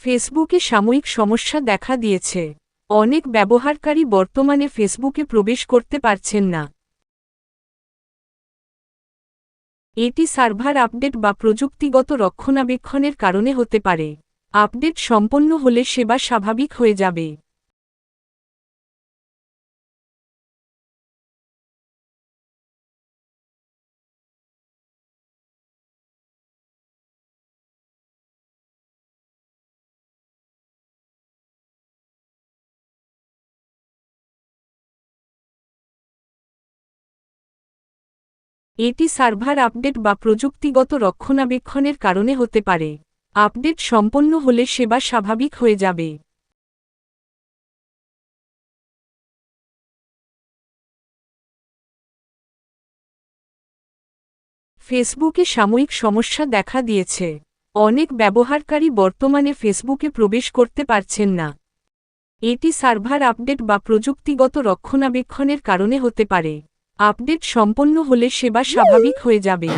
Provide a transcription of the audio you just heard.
ফেসবুকে সাময়িক সমস্যা দেখা দিয়েছে। অনেক ব্যবহারকারী বর্তমানে ফেসবুকে প্রবেশ করতে পারছেন না। এটি সার্ভার আপডেট বা প্রযুক্তিগত রক্ষণাবেক্ষণের কারণে হতে পারে। আপডেট সম্পন্ন হলে সেবা স্বাভাবিক হয়ে যাবে। এটি সার্ভার আপডেট বা প্রযুক্তিগত রক্ষণাবেক্ষণের কারণে হতে পারে। আপডেট সম্পন্ন হলে সেবা স্বাভাবিক হয়ে যাবে। ফেসবুকে সাময়িক সমস্যা দেখা দিয়েছে। অনেক ব্যবহারকারী বর্তমানে ফেসবুকে প্রবেশ করতে পারছেন না। এটি সার্ভার আপডেট বা প্রযুক্তিগত রক্ষণাবেক্ষণের কারণে হতে পারে। আপডেট সম্পন্ন হলে সেবা স্বাভাবিক হয়ে যাবে।